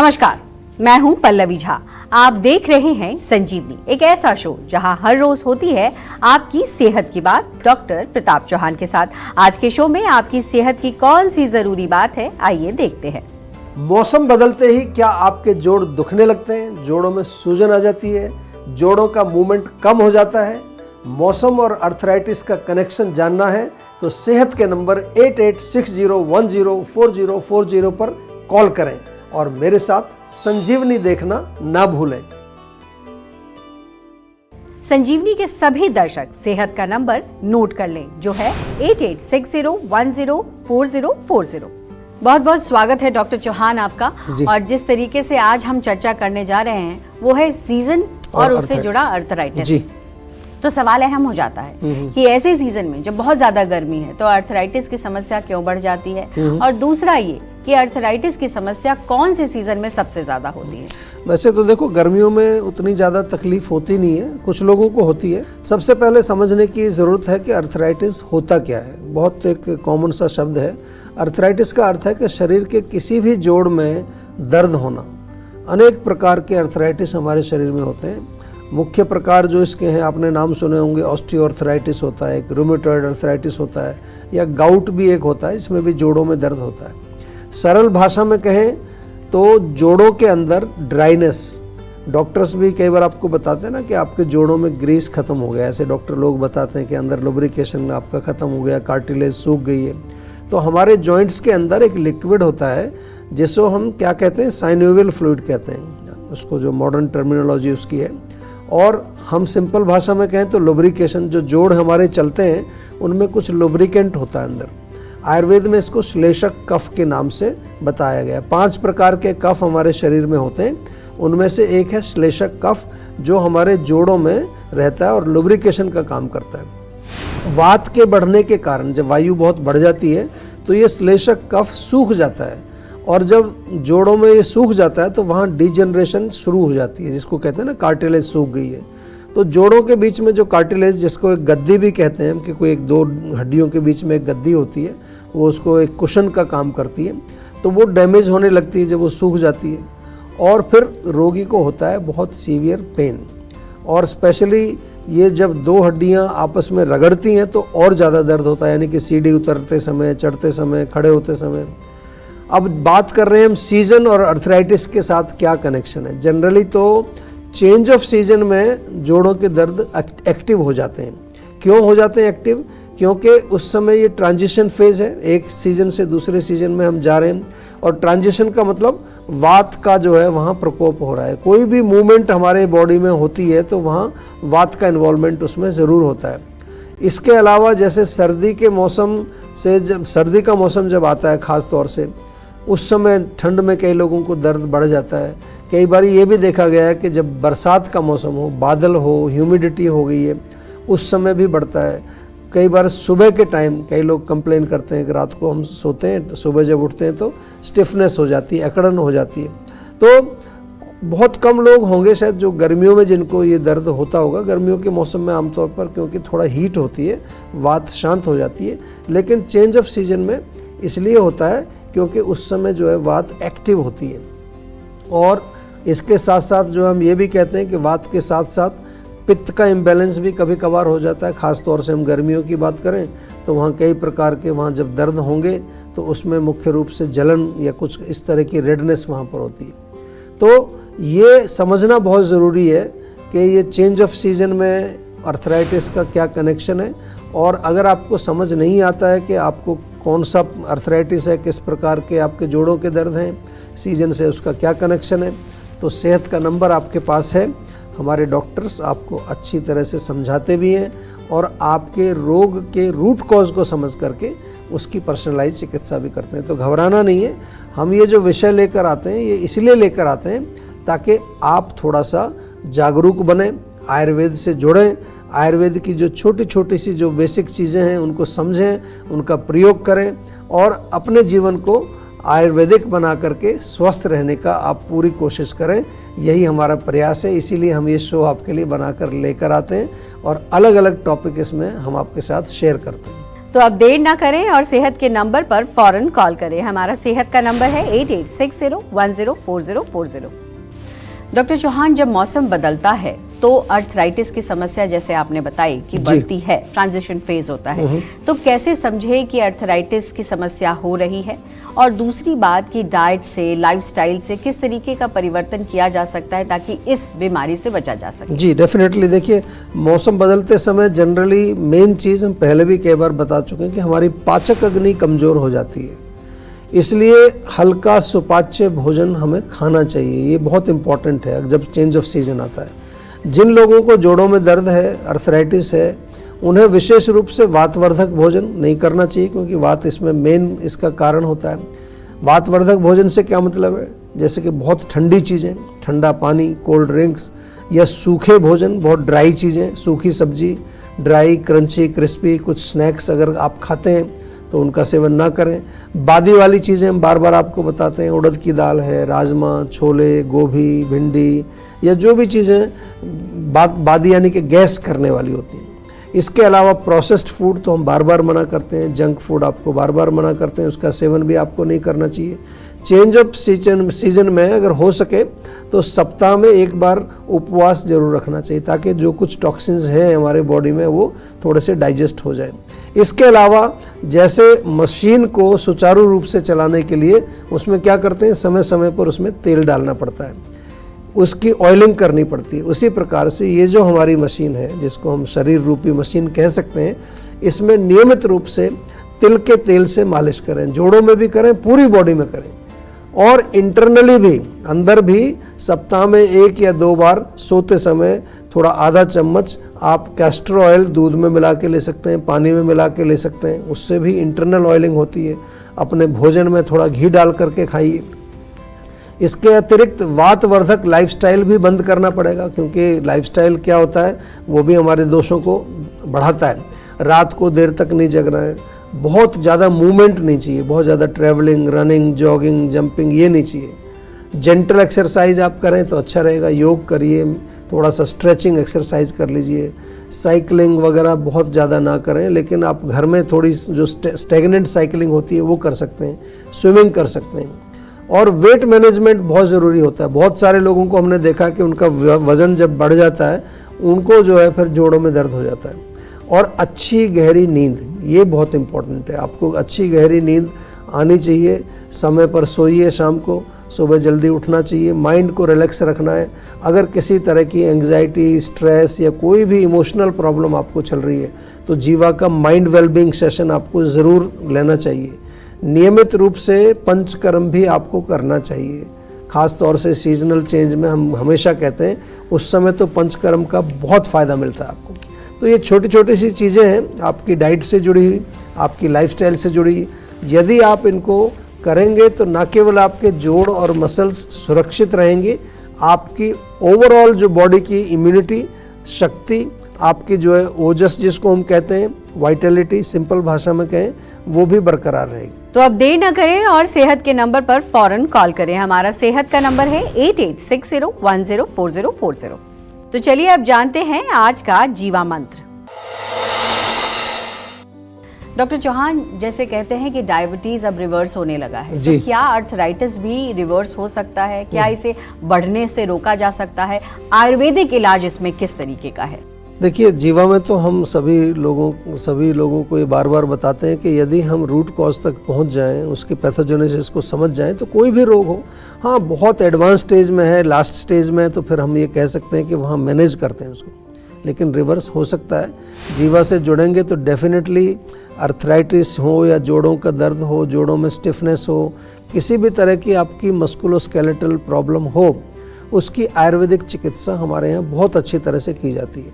नमस्कार, मैं हूं पल्लवी झा। आप देख रहे हैं संजीवनी, एक ऐसा शो जहां हर रोज होती है आपकी सेहत की बात डॉक्टर प्रताप चौहान के साथ। आज के शो में आपकी सेहत की कौन सी जरूरी बात है, आइए देखते हैं। मौसम बदलते ही क्या आपके जोड़ दुखने लगते हैं, जोड़ों में सूजन आ जाती है, जोड़ों का मूवमेंट कम हो जाता है? मौसम और अर्थराइटिस का कनेक्शन जानना है तो सेहत के नंबर 8860104040 पर कॉल करें और मेरे साथ संजीवनी देखना ना भूलें। संजीवनी के सभी दर्शक सेहत का नंबर नोट कर लें, जो है 8860104040। बहुत बहुत स्वागत है डॉक्टर चौहान आपका। और जिस तरीके से आज हम चर्चा करने जा रहे हैं वो है सीजन और उससे जुड़ा अर्थराइटिस। तो सवाल अहम हो जाता है कि ऐसे सीजन में जब बहुत ज्यादा गर्मी है तो अर्थराइटिस की समस्या क्यों बढ़ जाती है, और दूसरा ये कि अर्थराइटिस की समस्या कौन से सीजन में सबसे ज्यादा होती है। वैसे तो देखो, गर्मियों में उतनी ज़्यादा तकलीफ होती नहीं है, कुछ लोगों को होती है। सबसे पहले समझने की ज़रूरत है कि अर्थराइटिस होता क्या है। बहुत एक कॉमन सा शब्द है। अर्थराइटिस का अर्थ है कि शरीर के किसी भी जोड़ में दर्द होना। अनेक प्रकार के अर्थराइटिस हमारे शरीर में होते हैं। मुख्य प्रकार जो इसके हैं आपने नाम सुने होंगे, ऑस्टियोआर्थराइटिस होता है, एक रूमेटॉइड अर्थराइटिस होता है, या गाउट भी एक होता है, इसमें भी जोड़ों में दर्द होता है। सरल भाषा में कहें तो जोड़ों के अंदर ड्राइनेस, डॉक्टर्स भी कई बार आपको बताते हैं ना कि आपके जोड़ों में ग्रीस खत्म हो गया, ऐसे डॉक्टर लोग बताते हैं कि अंदर लुब्रिकेशन आपका खत्म हो गया, कार्टिलेज सूख गई है। तो हमारे जॉइंट्स के अंदर एक लिक्विड होता है जिसको हम क्या कहते हैं, साइनोवियल फ्लूइड कहते हैं, उसको जो मॉडर्न टर्मिनोलॉजी उसकी है। और हम सिंपल भाषा में कहें तो लुब्रिकेशन, जो जोड़ हमारे चलते हैं उनमें कुछ लुब्रिकेंट होता है अंदर। आयुर्वेद में इसको श्लेषक कफ के नाम से बताया गया है। 5 प्रकार के कफ हमारे शरीर में होते हैं, उनमें से एक है श्लेषक कफ, जो हमारे जोड़ों में रहता है और लुब्रिकेशन का काम करता है। वात के बढ़ने के कारण जब वायु बहुत बढ़ जाती है तो ये श्लेषक कफ सूख जाता है, और जब जोड़ों में ये सूख जाता है तो वहाँ डिजनरेशन शुरू हो जाती है, जिसको कहते हैं ना कार्टिलेज सूख गई है। तो जोड़ों के बीच में जो कार्टिलेज, जिसको एक गद्दी भी कहते हैं कि कोई एक दो हड्डियों के बीच में एक गद्दी होती है, वो उसको एक कुशन का काम करती है, तो वो डैमेज होने लगती है जब वो सूख जाती है। और फिर रोगी को होता है बहुत सीवियर पेन, और स्पेशली ये जब दो हड्डियां आपस में रगड़ती हैं तो और ज़्यादा दर्द होता है, यानी कि सीढ़ी उतरते समय, चढ़ते समय, खड़े होते समय। अब बात कर रहे हैं हम सीजन और अर्थराइटिस के साथ क्या कनेक्शन है। जनरली तो चेंज ऑफ सीजन में जोड़ों के दर्द एक्टिव हो जाते हैं। क्यों हो जाते हैं एक्टिव? क्योंकि उस समय ये ट्रांजिशन फेज है, एक सीजन से दूसरे सीजन में हम जा रहे हैं, और ट्रांजिशन का मतलब वात का जो है वहाँ प्रकोप हो रहा है। कोई भी मूवमेंट हमारे बॉडी में होती है तो वहाँ वात का इन्वॉल्वमेंट उसमें ज़रूर होता है। इसके अलावा जैसे सर्दी के मौसम से, जब सर्दी का मौसम जब आता है ख़ास तौर से, उस समय ठंड में कई लोगों को दर्द बढ़ जाता है। कई बार ये भी देखा गया है कि जब बरसात का मौसम हो, बादल हो, ह्यूमिडिटी हो गई है, उस समय भी बढ़ता है। कई बार सुबह के टाइम कई लोग कंप्लेन करते हैं कि रात को हम सोते हैं, सुबह जब उठते हैं तो स्टिफनेस हो जाती है, अकड़न हो जाती है। तो बहुत कम लोग होंगे शायद जो गर्मियों में जिनको ये दर्द होता होगा। गर्मियों के मौसम में आमतौर पर क्योंकि थोड़ा हीट होती है, वात शांत हो जाती है, लेकिन चेंज ऑफ सीजन में इसलिए होता है क्योंकि उस समय जो है वात एक्टिव होती है। और इसके साथ साथ जो हम ये भी कहते हैं कि वात के साथ साथ पित्त का इम्बैलेंस भी कभी कभार हो जाता है। ख़ास तौर से हम गर्मियों की बात करें तो वहाँ कई प्रकार के, वहाँ जब दर्द होंगे तो उसमें मुख्य रूप से जलन या कुछ इस तरह की रेडनेस वहाँ पर होती है। तो ये समझना बहुत ज़रूरी है कि ये चेंज ऑफ सीजन में अर्थराइटिस का क्या कनेक्शन है। और अगर आपको समझ नहीं आता है कि आपको कौन सा अर्थराइटिस है, किस प्रकार के आपके जोड़ों के दर्द हैं, सीजन से उसका क्या कनेक्शन है, तो सेहत का नंबर आपके पास है। हमारे डॉक्टर्स आपको अच्छी तरह से समझाते भी हैं और आपके रोग के रूट कॉज को समझ करके उसकी पर्सनलाइज चिकित्सा भी करते हैं। तो घबराना नहीं है। हम ये जो विषय लेकर आते हैं ये इसलिए लेकर आते हैं ताकि आप थोड़ा सा जागरूक बने, आयुर्वेद से जुड़ें, आयुर्वेद की जो छोटी छोटी सी जो बेसिक चीज़ें हैं उनको समझें, उनका प्रयोग करें और अपने जीवन को आयुर्वेदिक बना करके स्वस्थ रहने का आप पूरी कोशिश करें। यही हमारा प्रयास है, इसीलिए हम ये शो आपके लिए बनाकर लेकर आते हैं और अलग अलग टॉपिक इसमें हम आपके साथ शेयर करते हैं। तो अब देर ना करें और सेहत के नंबर पर फौरन कॉल करें। हमारा सेहत का नंबर है 8860104040। डॉक्टर चौहान, जब मौसम बदलता है तो अर्थराइटिस की समस्या जैसे आपने बताई कि बढ़ती है, ट्रांजिशन फेज होता है, तो कैसे समझे कि अर्थराइटिस की समस्या हो रही है? और दूसरी बात कि डाइट से, लाइफस्टाइल से किस तरीके का परिवर्तन किया जा सकता है ताकि इस बीमारी से बचा जा सके? जी डेफिनेटली। देखिए, मौसम बदलते समय जनरली मेन चीज़ हम पहले भी कई बार बता चुके हैं कि हमारी पाचक अग्नि कमज़ोर हो जाती है, इसलिए हल्का सुपाच्य भोजन हमें खाना चाहिए। ये बहुत इंपॉर्टेंट है जब चेंज ऑफ सीजन आता है। जिन लोगों को जोड़ों में दर्द है, अर्थराइटिस है, उन्हें विशेष रूप से वातवर्धक भोजन नहीं करना चाहिए, क्योंकि वात इसमें मेन इसका कारण होता है। वातवर्धक भोजन से क्या मतलब है? जैसे कि बहुत ठंडी चीज़ें, ठंडा पानी, कोल्ड ड्रिंक्स, या सूखे भोजन, बहुत ड्राई चीज़ें, सूखी सब्जी, ड्राई, क्रंची, क्रिस्पी कुछ स्नैक्स अगर आप खाते हैं तो उनका सेवन ना करें। बादी वाली चीज़ें हम बार बार आपको बताते हैं, उड़द की दाल है, राजमा, छोले, गोभी, भिंडी, या जो भी चीज़ें बादी यानी कि गैस करने वाली होती हैं। इसके अलावा प्रोसेस्ड फूड तो हम बार बार मना करते हैं, जंक फूड आपको बार बार मना करते हैं, उसका सेवन भी आपको नहीं करना चाहिए। चेंज ऑफ सीजन में अगर हो सके तो सप्ताह में एक बार उपवास जरूर रखना चाहिए, ताकि जो कुछ टॉक्सिन्स हैं हमारे बॉडी में वो थोड़े से डाइजेस्ट हो जाए। इसके अलावा जैसे मशीन को सुचारू रूप से चलाने के लिए उसमें क्या करते हैं, समय समय पर उसमें तेल डालना पड़ता है, उसकी ऑयलिंग करनी पड़ती है। उसी प्रकार से ये जो हमारी मशीन है, जिसको हम शरीर रूपी मशीन कह सकते हैं, इसमें नियमित रूप से तिल के तेल से मालिश करें, जोड़ों में भी करें, पूरी बॉडी में करें, और इंटरनली भी, अंदर भी सप्ताह में 1 या 2 बार सोते समय थोड़ा आधा चम्मच आप कैस्टर ऑयल दूध में मिला के ले सकते हैं, पानी में मिला के ले सकते हैं, उससे भी इंटरनल ऑयलिंग होती है। अपने भोजन में थोड़ा घी डाल करके खाइए। इसके अतिरिक्त वातवर्धक लाइफस्टाइल भी बंद करना पड़ेगा, क्योंकि लाइफस्टाइल क्या होता है, वो भी हमारे दोषों को बढ़ाता है। रात को देर तक नहीं जगना है, बहुत ज़्यादा मूवमेंट नहीं चाहिए, बहुत ज़्यादा ट्रैवलिंग, रनिंग, जॉगिंग, जंपिंग ये नहीं चाहिए। जेंटल एक्सरसाइज आप करें तो अच्छा रहेगा, योग करिए, थोड़ा सा स्ट्रेचिंग एक्सरसाइज कर लीजिए, साइकिलिंग वगैरह बहुत ज़्यादा ना करें, लेकिन आप घर में थोड़ी जो स्टेगनेंट साइकिलिंग होती है वो कर सकते हैं, स्विमिंग कर सकते हैं। और वेट मैनेजमेंट बहुत ज़रूरी होता है। बहुत सारे लोगों को हमने देखा कि उनका वज़न जब बढ़ जाता है, उनको जो है फिर जोड़ों में दर्द हो जाता है। और अच्छी गहरी नींद, ये बहुत इम्पोर्टेंट है। आपको अच्छी गहरी नींद आनी चाहिए, समय पर सोइए, शाम को सुबह जल्दी उठना चाहिए, माइंड को रिलैक्स रखना है। अगर किसी तरह की एंग्जाइटी, स्ट्रेस या कोई भी इमोशनल प्रॉब्लम आपको चल रही है तो जीवा का माइंड वेलबींग सेशन आपको ज़रूर लेना चाहिए। नियमित रूप से पंचकर्म भी आपको करना चाहिए, ख़ास तौर से सीजनल चेंज में हम हमेशा कहते हैं उस समय तो पंचकर्म का बहुत फ़ायदा मिलता है आपको। तो ये छोटी छोटी सी चीज़ें हैं, आपकी डाइट से जुड़ी हुई, आपकी लाइफस्टाइल से जुड़ी हुई। यदि आप इनको करेंगे तो न केवल आपके जोड़ और मसल्स सुरक्षित रहेंगे, आपकी ओवरऑल जो बॉडी की इम्यूनिटी शक्ति, आपकी जो है ओजस जिसको हम कहते हैं, वाइटलिटी सिंपल भाषा में कहें, वो भी बरकरार रहेगी। तो अब देर न करें और सेहत के नंबर पर फौरन कॉल करें। हमारा सेहत का नंबर है 8860104040। तो चलिए अब जानते हैं आज का जीवा मंत्र। डॉक्टर चौहान, जैसे कहते हैं कि डायबिटीज अब रिवर्स होने लगा है, तो क्या अर्थराइटिस भी रिवर्स हो सकता है? क्या इसे बढ़ने से रोका जा सकता है? आयुर्वेदिक इलाज इसमें किस तरीके का है? देखिए, जीवा में तो हम सभी लोगों को ये बार बार बताते हैं कि यदि हम रूट कॉज तक पहुंच जाएं, उसके पैथोजेनेसिस को समझ जाएं, तो कोई भी रोग हो, हाँ बहुत एडवांस स्टेज में है, लास्ट स्टेज में है, तो फिर हम ये कह सकते हैं कि वहाँ मैनेज करते हैं उसको, लेकिन रिवर्स हो सकता है। जीवा से जुड़ेंगे तो डेफिनेटली अर्थराइटिस हो या जोड़ों का दर्द हो, जोड़ों में स्टिफनेस हो, किसी भी तरह की आपकी मस्कुलोस्केलेटल प्रॉब्लम हो, उसकी आयुर्वेदिक चिकित्सा हमारे यहाँ बहुत अच्छी तरह से की जाती है।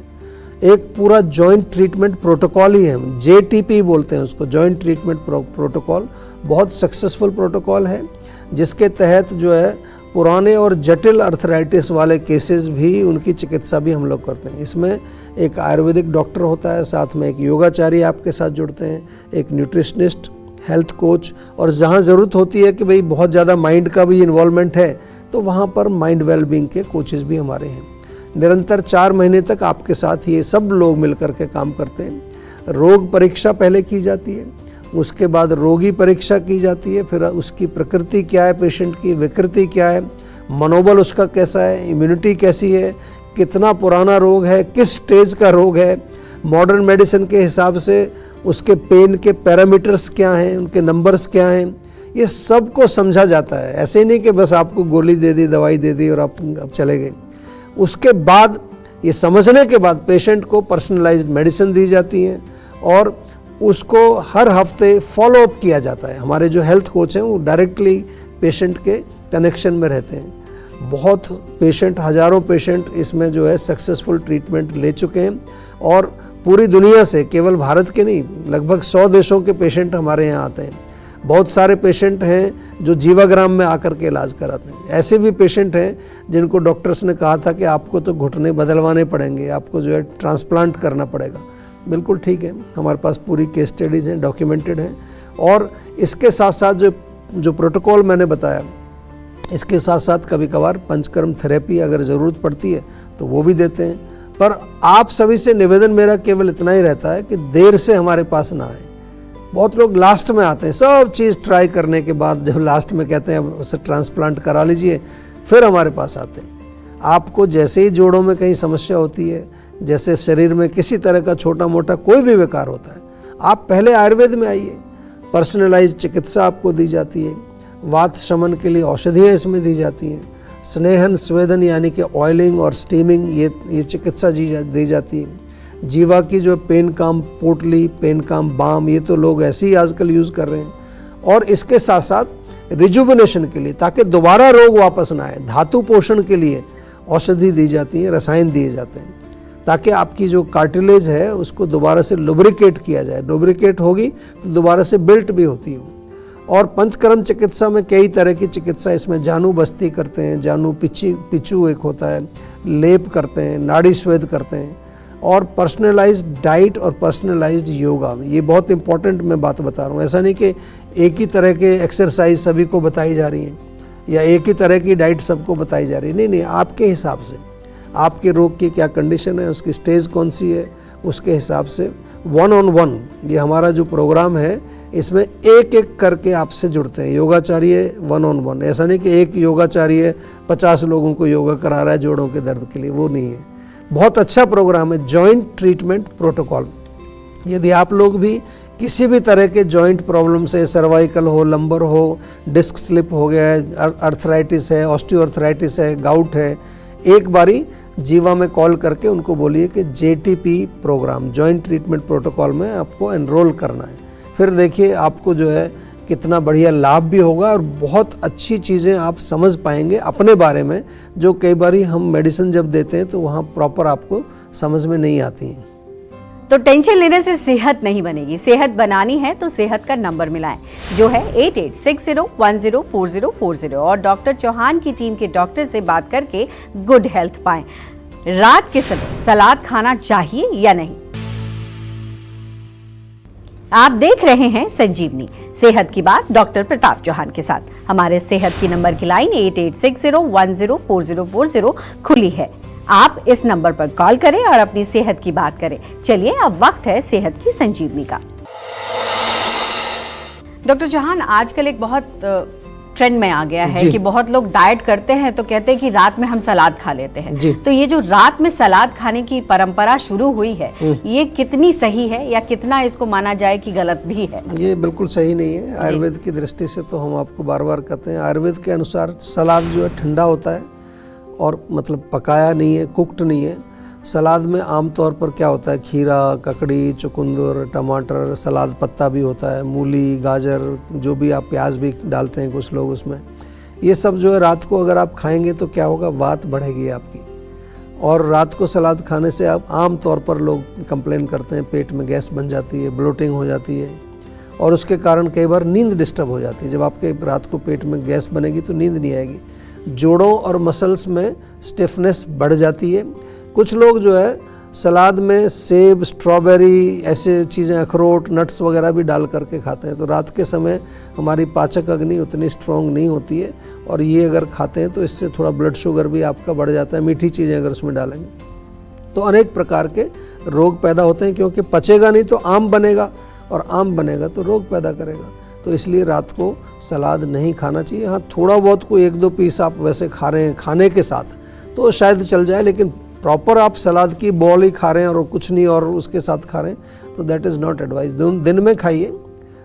एक पूरा जॉइंट ट्रीटमेंट प्रोटोकॉल ही है, हम JTP बोलते हैं उसको, जॉइंट ट्रीटमेंट प्रोटोकॉल। बहुत सक्सेसफुल प्रोटोकॉल है, जिसके तहत जो है पुराने और जटिल अर्थराइटिस वाले केसेस भी, उनकी चिकित्सा भी हम लोग करते हैं। इसमें एक आयुर्वेदिक डॉक्टर होता है, साथ में एक योगाचारी आपके साथ जुड़ते हैं, एक न्यूट्रिशनिस्ट, हेल्थ कोच, और जहाँ ज़रूरत होती है कि भाई बहुत ज़्यादा माइंड का भी इन्वॉल्वमेंट है, तो वहाँ पर माइंड वेलबींग के कोचेज़ भी हमारे हैं। निरंतर 4 महीने तक आपके साथ ये सब लोग मिलकर के काम करते हैं। रोग परीक्षा पहले की जाती है, उसके बाद रोगी परीक्षा की जाती है, फिर उसकी प्रकृति क्या है, पेशेंट की विकृति क्या है, मनोबल उसका कैसा है, इम्यूनिटी कैसी है, कितना पुराना रोग है, किस स्टेज का रोग है, मॉडर्न मेडिसिन के हिसाब से उसके पेन के पैरामीटर्स क्या हैं, उनके नंबर्स क्या हैं, ये सब को समझा जाता है। ऐसे नहीं कि बस आपको गोली दे दी, दवाई दे दी और आप चले गए। उसके बाद ये समझने के बाद पेशेंट को पर्सनलाइज्ड मेडिसिन दी जाती है और उसको हर हफ्ते फॉलो अप किया जाता है। हमारे जो हेल्थ कोच हैं वो डायरेक्टली पेशेंट के कनेक्शन में रहते हैं। बहुत पेशेंट, हज़ारों पेशेंट इसमें जो है सक्सेसफुल ट्रीटमेंट ले चुके हैं और पूरी दुनिया से, केवल भारत के नहीं, लगभग 100 देशों के पेशेंट हमारे यहाँ आते हैं। बहुत सारे पेशेंट हैं जो जीवाग्राम में आकर के इलाज कराते हैं। ऐसे भी पेशेंट हैं जिनको डॉक्टर्स ने कहा था कि आपको तो घुटने बदलवाने पड़ेंगे, आपको जो है ट्रांसप्लांट करना पड़ेगा। बिल्कुल ठीक है, हमारे पास पूरी केस स्टडीज़ हैं, डॉक्यूमेंटेड हैं। और इसके साथ साथ जो प्रोटोकॉल मैंने बताया, इसके साथ साथ कभी कभार पंचकर्म थेरेपी अगर ज़रूरत पड़ती है तो वो भी देते हैं। पर आप सभी से निवेदन मेरा केवल इतना ही रहता है कि देर से हमारे पास ना आए। बहुत लोग लास्ट में आते हैं, सब चीज़ ट्राई करने के बाद जब लास्ट में कहते हैं अब उसे ट्रांसप्लांट करा लीजिए, फिर हमारे पास आते हैं। आपको जैसे ही जोड़ों में कहीं समस्या होती है, जैसे शरीर में किसी तरह का छोटा मोटा कोई भी विकार होता है, आप पहले आयुर्वेद में आइए। पर्सनलाइज्ड चिकित्सा आपको दी जाती है। वात शमन के लिए औषधियाँ इसमें दी जाती हैं। स्नेहन स्वेदन यानी कि ऑयलिंग और स्टीमिंग, ये चिकित्सा दी जाती है। जीवा की जो पेन काम पोटली, पेन काम बाम, ये तो लोग ऐसे ही आजकल यूज़ कर रहे हैं। और इसके साथ साथ रिजुविनेशन के लिए, ताकि दोबारा रोग वापस ना आए, धातु पोषण के लिए औषधि दी जाती है, रसायन दिए जाते हैं, ताकि आपकी जो कार्टिलेज है उसको दोबारा से लुब्रिकेट किया जाए। लुब्रिकेट होगी तो दोबारा से बिल्ट भी होती हो। और पंचकर्म चिकित्सा में कई तरह की चिकित्सा, इसमें जानू बस्ती करते हैं, जानू पिचू एक होता है, लेप करते हैं, नाड़ी स्वेद करते हैं, और पर्सनलाइज्ड डाइट और पर्सनलाइज्ड योगा। ये बहुत इंपॉर्टेंट मैं बात बता रहा हूँ। ऐसा नहीं कि एक ही तरह के एक्सरसाइज सभी को बताई जा रही हैं या एक ही तरह की डाइट सबको बताई जा रही है। नहीं, आपके हिसाब से, आपके रोग की क्या कंडीशन है, उसकी स्टेज कौन सी है, उसके हिसाब से 1-on-1 ये हमारा जो प्रोग्राम है, इसमें एक एक करके आपसे जुड़ते हैं। योगाचार्य 1-on-1, ऐसा नहीं कि एक योगाचार्य 50 लोगों को योगा करा रहा है जोड़ों के दर्द के लिए, वो नहीं है। बहुत अच्छा प्रोग्राम है, जॉइंट ट्रीटमेंट प्रोटोकॉल। यदि आप लोग भी किसी भी तरह के जॉइंट प्रॉब्लम से, सर्वाइकल हो, लंबर हो, डिस्क स्लिप हो गया है, अर्थराइटिस है, ऑस्टियोआर्थराइटिस है, गाउट है, एक बारी जीवा में कॉल करके उनको बोलिए कि JTP program, joint treatment protocol में आपको एनरोल करना है। फिर देखिए आपको जो है कितना बढ़िया लाभ भी होगा और बहुत अच्छी चीज़ें आप समझ पाएंगे अपने बारे में, जो कई बारी हम मेडिसिन जब देते हैं तो वहाँ प्रॉपर आपको समझ में नहीं आती हैं। तो टेंशन लेने से सेहत नहीं बनेगी। सेहत बनानी है तो सेहत का नंबर मिलाएं, जो है 8860104040, और डॉक्टर चौहान की टीम के डॉक्टर से बात करके गुड हेल्थ पाएं। रात के समय सलाद खाना चाहिए या नहीं? आप देख रहे हैं संजीवनी, सेहत की बात डॉक्टर प्रताप चौहान के साथ। हमारे सेहत की नंबर की लाइन 8860104040 खुली है। आप इस नंबर पर कॉल करें और अपनी सेहत की बात करें। चलिए अब वक्त है सेहत की संजीवनी का। डॉक्टर चौहान, आजकल एक बहुत ट्रेंड में आ गया है कि बहुत लोग डाइट करते हैं तो कहते हैं कि रात में हम सलाद खा लेते हैं। तो ये जो रात में सलाद खाने की परंपरा शुरू हुई है, ये कितनी सही है या कितना इसको माना जाए कि गलत भी है? ये बिल्कुल सही नहीं है। आयुर्वेद की दृष्टि से तो हम आपको बार बार कहते हैं, आयुर्वेद के अनुसार सलाद जो है ठंडा होता है और मतलब पकाया नहीं है, कुक्ड नहीं है। सलाद में आमतौर पर क्या होता है, खीरा, ककड़ी, चुकंदर, टमाटर, सलाद पत्ता भी होता है, मूली, गाजर, जो भी आप, प्याज भी डालते हैं कुछ लोग उसमें। ये सब जो है रात को अगर आप खाएंगे तो क्या होगा, वात बढ़ेगी आपकी। और रात को सलाद खाने से आप आम तौर पर लोग कंप्लेन करते हैं, पेट में गैस बन जाती है, ब्लोटिंग हो जाती है, और उसके कारण कई बार नींद डिस्टर्ब हो जाती है। जब आपके रात को पेट में गैस बनेगी तो नींद नहीं आएगी। जोड़ों और मसल्स में स्टिफनेस बढ़ जाती है। कुछ लोग जो है सलाद में सेब, स्ट्रॉबेरी, ऐसे चीज़ें, अखरोट, नट्स वगैरह भी डाल करके खाते हैं। तो रात के समय हमारी पाचक अग्नि उतनी स्ट्रॉन्ग नहीं होती है, और ये अगर खाते हैं तो इससे थोड़ा ब्लड शुगर भी आपका बढ़ जाता है, मीठी चीज़ें अगर उसमें डालेंगे। तो अनेक प्रकार के रोग पैदा होते हैं, क्योंकि पचेगा नहीं तो आम बनेगा, और आम बनेगा तो रोग पैदा करेगा। तो इसलिए रात को सलाद नहीं खाना चाहिए। हाँ, थोड़ा बहुत कोई 1-2 पीस आप वैसे खा रहे हैं खाने के साथ तो शायद चल जाए, लेकिन प्रॉपर आप सलाद की बॉल ही खा रहे हैं और कुछ नहीं और उसके साथ खा रहे हैं तो दैट इज़ नॉट एडवाइस। दिन में खाइए,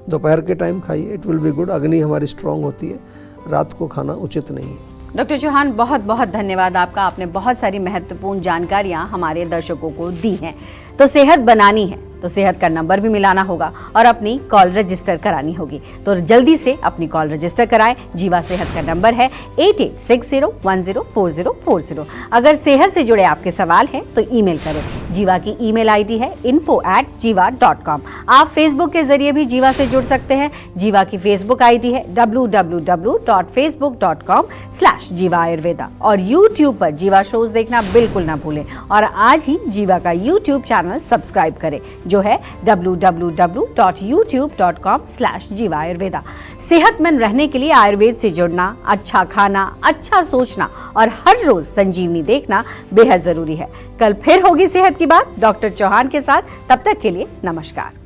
दोपहर के टाइम खाइए, इट विल बी गुड। अग्नि हमारी स्ट्रांग होती है, रात को खाना उचित नहीं है। डॉक्टर चौहान, बहुत बहुत धन्यवाद आपका। आपने बहुत सारी महत्वपूर्ण जानकारियां हमारे दर्शकों को दी हैं। तो सेहत बनानी है तो सेहत का नंबर भी मिलाना होगा और अपनी कॉल रजिस्टर करानी होगी। तो जल्दी से अपनी कॉल रजिस्टर कराएं। जीवा सेहत का नंबर है 8860104040। अगर सेहत से जुड़े आपके सवाल हैं तो ईमेल करें। जीवा की ईमेल आईडी है info@jiva.com। आप फेसबुक के जरिए भी जीवा से जुड़ सकते हैं। जीवा की फेसबुक आईडी है www.facebook.com/जीवा आयुर्वेदा। और यूट्यूब पर जीवा शोज देखना बिल्कुल ना भूलें और आज ही जीवा का यूट्यूब चैनल सब्सक्राइब करें जो है www.youtube.com/जीवा आयुर्वेदा। सेहतमंद रहने के लिए आयुर्वेद से जुड़ना, अच्छा खाना, अच्छा सोचना और हर रोज संजीवनी देखना बेहद जरूरी है। कल फिर होगी सेहत की बात डॉक्टर चौहान के साथ। तब तक के लिए नमस्कार।